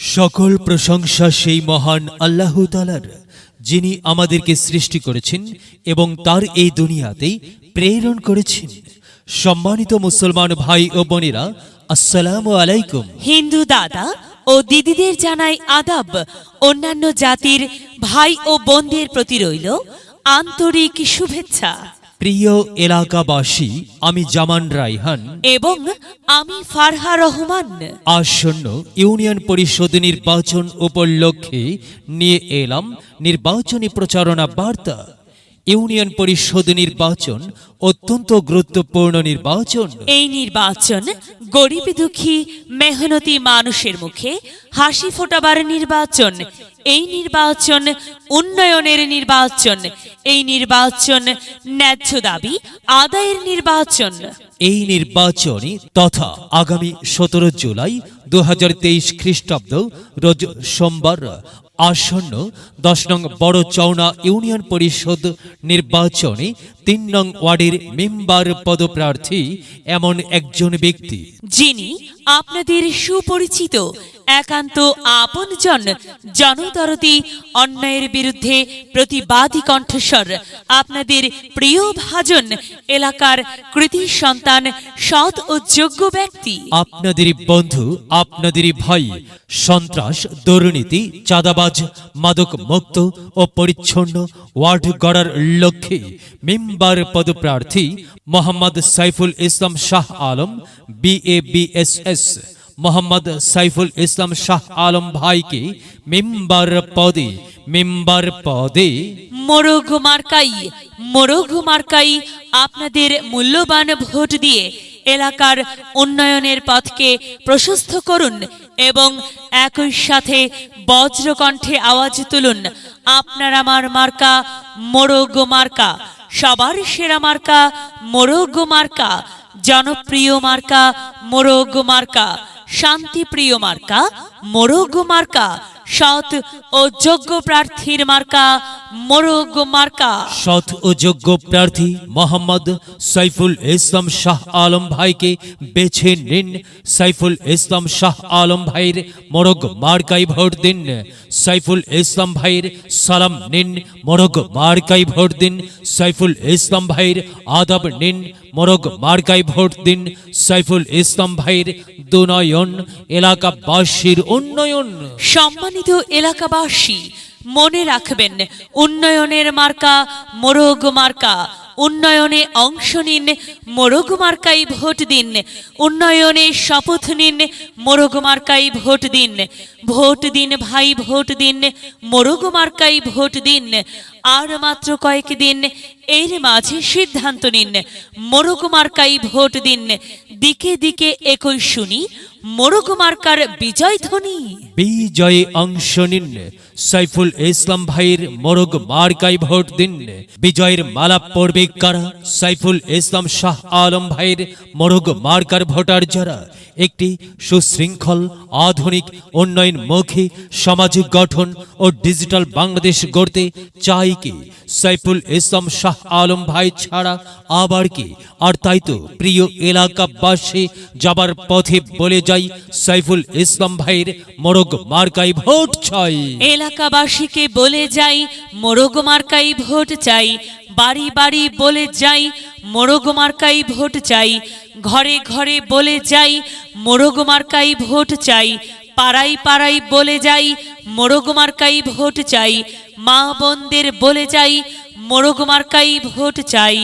সকল প্রশংসা সেই মহান আল্লাহ তাআলার, যিনি আমাদেরকে সৃষ্টি করেছেন এবং তার এই দুনিয়াতেই প্রেরণ করেছেন। সম্মানিত মুসলমান ভাই ও বোনেরা, আসসালামু আলাইকুম। হিন্দু দাদা ও দিদিদের জানাই আদাব। অন্যান্য জাতির ভাই ও বোনদের প্রতি রইল আন্তরিক শুভেচ্ছা। প্রিয় এলাকাবাসী, আমি জামান রায়হান এবং আমি ফারহা রহমান। আসন্ন ইউনিয়ন পরিষদ নির্বাচন উপলক্ষে নিয়ে এলাম নির্বাচনী প্রচারণা বার্তা। ইউনিয়ন পরিষদ নির্বাচন অত্যন্ত গুরুত্বপূর্ণ নির্বাচন। এই নির্বাচন গরিব দুঃখী মেহনতি মানুষের মুখে হাসি ফোটাবার নির্বাচন। এই নির্বাচন উন্নয়নের নির্বাচন। এই নির্বাচন ন্যায্য দাবি আদায়ের নির্বাচন। এই নির্বাচনে তথা আগামী 17 জুলাই 2023 খ্রিস্টাব্দ রোজ সোমবার আসন্ন 10 নং বড় চৌনা ইউনিয়ন পরিষদ নির্বাচনে 3 নং ওয়ার্ডের মেম্বার পদপ্রার্থী এমন একজন ব্যক্তি, যিনি আপনাদের সুপরিচিত একান্ত আপনজন, জনদরদি, অন্যায়ের বিরুদ্ধে প্রতিবাদী কণ্ঠস্বর, আপনাদের প্রিয় ভাজন, এলাকার কৃতি সন্তান, সৎ ও যোগ্য ব্যক্তি, আপনাদেরই বন্ধু, আপনাদেরই ভাই। সন্ত্রাস, দুর্নীতি, চাঁদাবাজ, মাদক মুক্ত ও পরিচ্ছন্ন ওয়ার্ড গড়ার লক্ষ্যে মেম্বার পদপ্রার্থী মোহাম্মদ সাইফুল ইসলাম শাহ আলম, BABSS। মোহাম্মদ সাইফুল ইসলাম শাহ আলম ভাইকে মেম্বার পদে মোরগ মার্কাই আপনাদের মূল্যবান ভোট দিয়ে এলাকার উন্নয়নের পথকে প্রশস্ত করুন এবং একই সাথে বজ্রকণ্ঠে আওয়াজ তুলুন, আপনার আমার মার্কা মোরগ মার্কা, সবার সেরা মার্কা মোরগ মার্কা, জনপ্রিয় মার্কা মোরগ মার্কা, শান্তিপ্রিয় মার্কা মোরগ মার্কা, সৎ ও যোগ্য প্রার্থীর মার্কা মোরগ মার্কা। সৎ ও যোগ্য প্রার্থী মোহাম্মদ সাইফুল ইসলাম শাহ আলম ভাইকে বেছে নিন। সাইফুল ইসলাম শাহ আলম ভাইয়ের মোরগ মার্কায় ভোট দিন। সাইফুল ইসলাম ভাইয়ের সালাম নিন, মোরগ মার্কায় ভোট দিন। সাইফুল ইসলাম ভাইয়ের আদাব নিন, মোরগ মার্কায় ভোট দিন। সাইফুল ইসলাম ভাইয়ের দুনয়ন, এলাকাবাসীর উন্নয়ন। সম্মানিত এলাকাবাসী, মনে রাখবেন, উন্নয়নের মার্কা মোরগ মার্কা। উন্নয়নে অংশ নিন, মোরগ মার্কাই ভোট দিন। উন্নয়নে শপথ নিন, মোরগ মার্কাই ভোট দিন। ভোট দিন ভাই, ভোট দিন, মোরগ মার্কাই ভোট দিন। আর মাত্র কয়েকদিন, এর মাঝে সিদ্ধান্ত নিন, মোরগ মার্কাই ভোট দিন। দিকে দিকে একই শুনি মোরগ মার্কার বিজয় ধ্বনি। বিজয়ে অংশ নিন, সাইফুল ইসলাম ভাইয়ের মোরগ মার্কায় ভোট দিন। বিজয়ের মালা পড়বে কারা? সাইফুল ইসলাম শাহ আলম ভাইয়ের মোরগ মার্কার ভোটার যারা একটি সুশৃঙ্খল, আধুনিক, উন্নয়নমুখী সমাজ গঠন ও ডিজিটাল বাংলাদেশ গড়তে চাই কি? সাইফুল ইসলাম শাহ আলম ভাই ছাড়া আবার কি? আর তাই তো প্রিয় এলাকাবাসী, যাবার পথে বলে যাই, সাইফুল ইসলাম ভাইয়ের মোরগ মার্কায় ভোট চাই। এলাকাবাসীকে বলে যাই, মোরগ মার্কাই ভোট চাই। বাড়ি বাড়ি বলে যাই, মোরগ মার্কাই ভোট চাই। ঘরে ঘরে বলে যাই, মোরগ মার্কাই ভোট চাই। পাড়ায় পাড়ায় বলে যাই, মোরগ মার্কাই ভোট চাই। মা বোনদের বলে যাই, মোরগ মার্কাই ভোট চাই।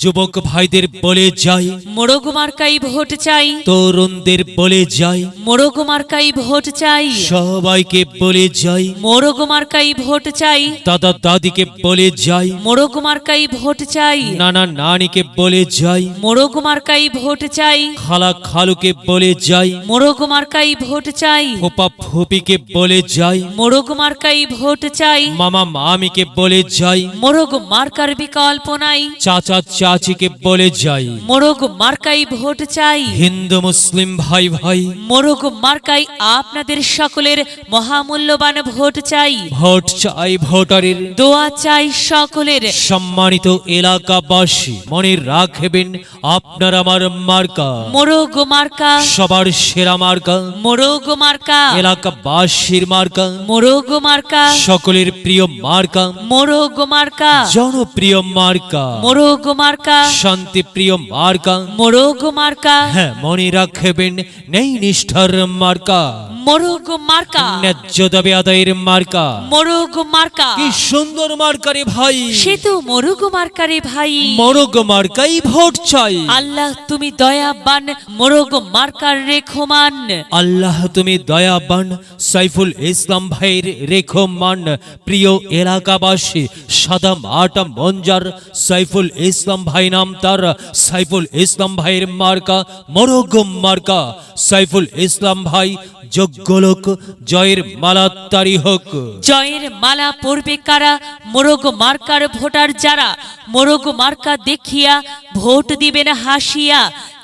যুবক ভাইদের বলে যাই, মোরগ মার্কাই ভোট চাই। তরুণদের বলে যাই, মোরগ মার্কাই ভোট চাই। সবাইকে বলে যাই, মোরগ মার্কাই ভোট চাই। দাদা দাদিকে বলে যাই, মোরগ মার্কাই ভোট চাই। নানা নানিকে বলে যাই, মোরগ মার্কাই ভোট চাই। খালা খালুকে বলে যাই, মোরগ মার্কাই ভোট চাই। ফুপা ফুপিকে বলে যাই, মোরগ মার্কাই ভোট চাই। মামা মামিকে বলে যাই, মোরগ মার্কার বিকল্প নাই। চাচা চাচিকে বলে যাই, মোরগ মার্কাই ভোট চাই। হিন্দু মুসলিম ভাই ভাই, মোরগ মার্কাই আপনাদের সকলের মহামূল্যবান ভোট চাই। ভোট চাই ভোটারের। দোয়া চাই সকলের। সম্মানিত এলাকাবাসী, মনে রাখবেন আপনার আমার মার্কা মোরগ মার্কা, সবার সেরা মার্কা, মোরগ মার্কা, এলাকাবাসীর মার্কা, মোরগ মার্কা, সকলের প্রিয় মার্কা, মোরগ মার্কা, জনপ্রিয় মার্কা, মোরগ মার্কা, শান্তিপ্রিয় মার্কা। মোরগ মার্কা, হ্যাঁ, মনে রাখবেন নেই নিষ্ঠার মার্কা, মোরগ মার্কা, ন্যায্য দাবি আদায়ের মার্কা। মোরগ মার্কা। কি সুন্দর মার্কারে ভাই, সে তো মোরগ মার্কারে ভাই। মোরগ মার্কাই ভোট চাই। আল্লাহ তুমি দয়াবান, মোরগ মার্কার রেখমান। আল্লাহ তুমি দয়াবান, সাইফুল ইসলাম ভাইয়ের রেখমান। প্রিয় এলাকাবাসী, সাদা মাটা মঞ্জার সাইফুল ইসলাম ভাই নাম তার। সাইফুল ইসলাম ভাইয়ের মার্কা মোরগ মার্কা। সাইফুল ইসলাম ভাই যোগ্য লোক, জয়ের মালা তারি হোক। জয়ের মালা পড়বে কারা? মোরগ মার্কার ভোটার যারা। মোরগ মার্কা দেখিয়া ভোট দিবেন হাসিয়া,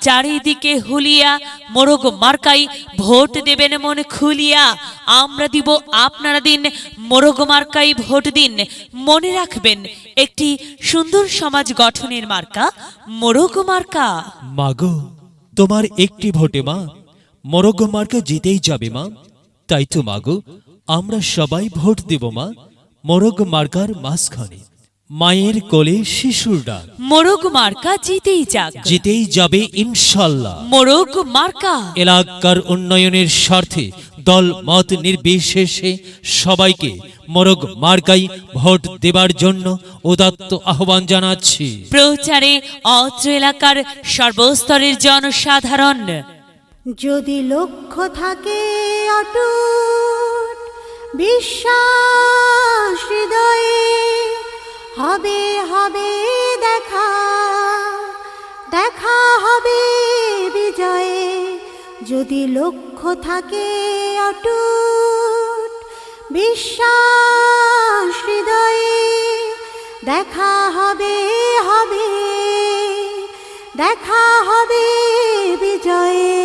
চারিদিকে হুলিয়া মোরগ মার্কাই ভোট দেবেন মন খুলিয়া। আমরা দিব আপনারা দিন, মোরগ মার্কাই ভোট দিন। মনে রাখবেন একটি সুন্দর সমাজ গঠনের মার্কা মোরগ মার্কা। মাগো, তোমার একটি ভোটে মা মোরগ মার্কা জিতেই যাবে মা। তাই তো মাগো, আমরা সবাই ভোট দেব মা মোরগ মার্কার মাঝখানে। মায়ের কোলে শিশুর ডাক, মোরগ মার্কা জিতেই যাক, জিতেই যাবে ইনশাল্লাহ। মোরগ মার্কা। এলাকার উন্নয়নের স্বার্থে দল মত নির্বিশেষে সবাইকে মোরগ মার্কাই ভোট দেবার জন্য উদাত্ত আহ্বান জানাচ্ছি। প্রচারে অত্র এলাকার সর্বস্তরের জনসাধারণ। যদি লক্ষ্য থাকে অটুট বিশ্বাস হৃদয়ে, হবে হবে দেখা, দেখা হবে বিজয়ে। যদি লক্ষ্য থাকে অটুট বিশ্বাস হৃদয়ে, দেখা হবে হবে, দেখা হবে বিজয়ে।